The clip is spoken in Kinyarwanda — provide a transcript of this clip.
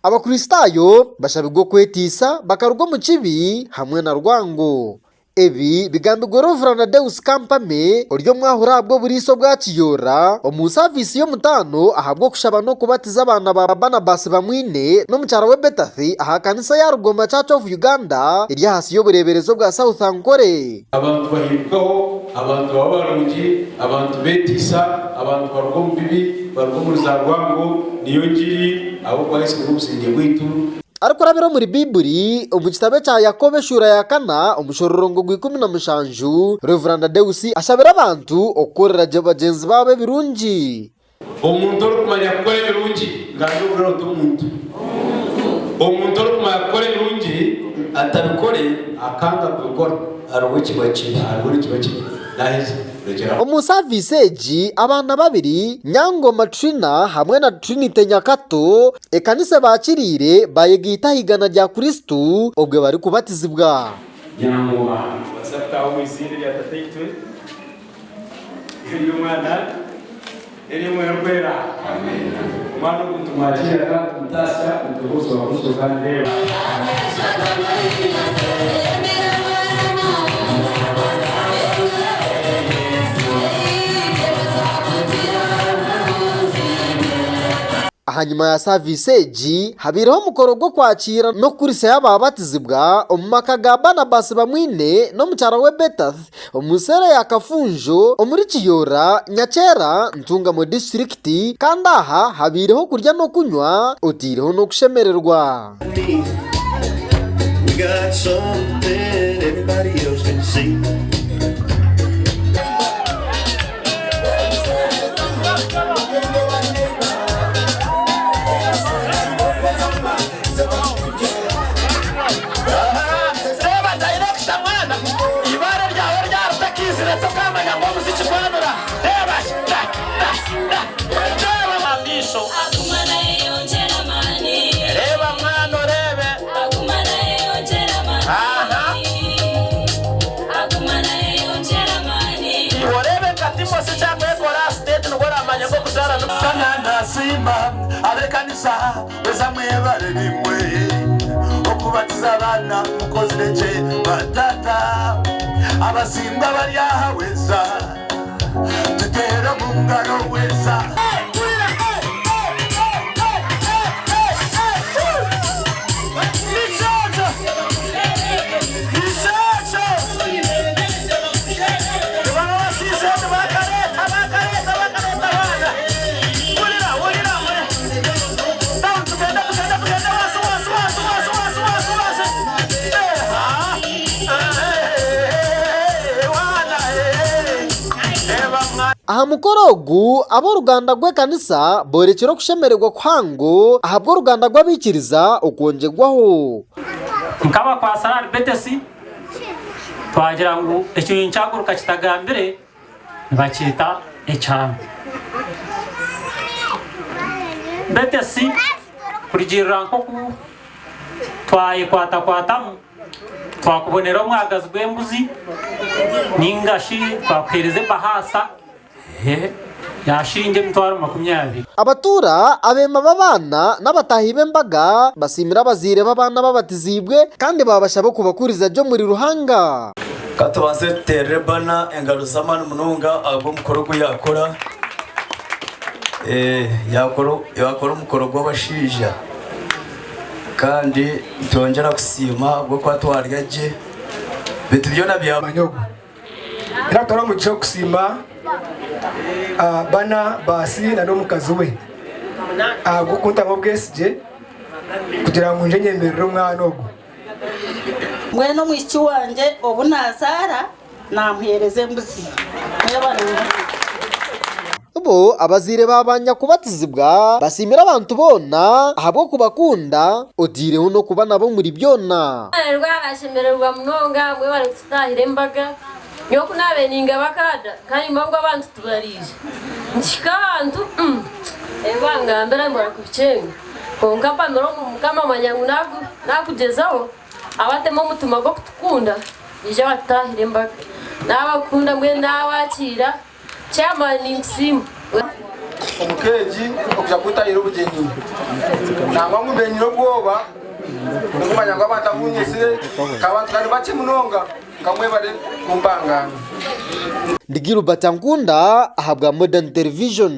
Abakristayo bashabirwe kwetisa bakarugo mu kibi hamwe na rwango. Ebi bigambirwa Reverend Deus Kampame uryo mwahura bwo buriso bwa kiyora omusavisi yo mutano ahabwo kushaba no kubatiza abana ba Abaana bamwine no mucyaro we Betathi aha kanisa ya Rugoma Church of Uganda iri hasi yo bureberezo bwa South Ankore. Abantu bahirwaho, abantu babarungi, abantu betisa, abantu barugo mu bibi, barugo mu zarwango niyo ngiri abo kwahise kubusenge bwitu. Ariko rabero muri Biburi umukitabe cya Yakobo shura ya kana umushororongo gwikumi na mushanju Reverend Deus ashabira abantu okorera bagenzi babe birungi. Omuntu okumanya kukora birungi nganje uburo tumuntu. Omuntu okumanya kukora birungi atabikore akanga kubikora arwo kibachi nahize. Umusaviseji abana babiri Nyangoma Trina hamwe na Trinite Nyakato ekanise bakirire bayegita higana rya Kristu obwe bari kubatizibwa. Nyangoma basabta mu izindi rya tateitwe iyo mwana eri mu yakwera amen mwana kutumachira mtasa mtukufu wa Kristo kande hanyuma ya serviceji habiraho mukoro gwo kwakira no kurise y'ababatizibwa omumaka ga Abaana bamwine no mucyaro we Betathi omusere ya Kafunjo omuri Kiyora Nyakera Ntunga mu district kandi aha habireho kurya no kunywa otireho no kushemererwa. Abekanisa wezamwe barimwe okubatiza abana mukozireje batata abasimba bali ahaweza tutera mu ngaro weza. Aha mukorogu abo ruganda gwe kanisa borekero kushemererwa kwango ahabwo ruganda gwabikiriza okonjegwaho nkaba kwa Sarari Betesi twagira ngo icyo ncaguruka kitagambire bakita ecyama Betesi kurigirira nko ku twaye kwatamu twakubonera umwagazi gw'embuzi ningashi twakwereze bahasa yashinge mtwaro 20. Abatura abema babana n'abatahi b'embaga basimira Abazire babana babatizibwe kandi babashabo kubakuriza jo muri ruhanga. Katubanze terebana engaro zamana mununga abo mukorogo yakora yakora umukoro gw'abashija kandi tongera kusima bwo kwatwaryaje bitu byona byamanyogo iratora mu cyo kusima Abaana basi na no mukazi we gukunta mu bwesije kugira ngo nje nyemerero mwana ogo mweno mwiki wanje obunazara namhereze mbuzi ubo Abazire babanya kubatizibwa basimira abantu bona ahabwo kubakunda odireho no kuba nabo muri byona rwagashemererwa munonga mwe bari kutahira embaga Nyoku nabe ninga bakada kandi mabwa abantu tubarije nchikantu ebanga mbera mbara kuchenga konkapa mirongo mukama manyangu nakujezaho abatemo mutuma go kutukunda ije batahire mbaga nabakunda mwe nabakira cyama ni nsimu omukeji okuja kutayira obugenyi nangwa mubenyiro bwoba nikumanya ngo abantu abunyesire kabantu kandi bache munonga kamwe bari kumbangana. Ndigiru Batankunda ahabwa Modern Television.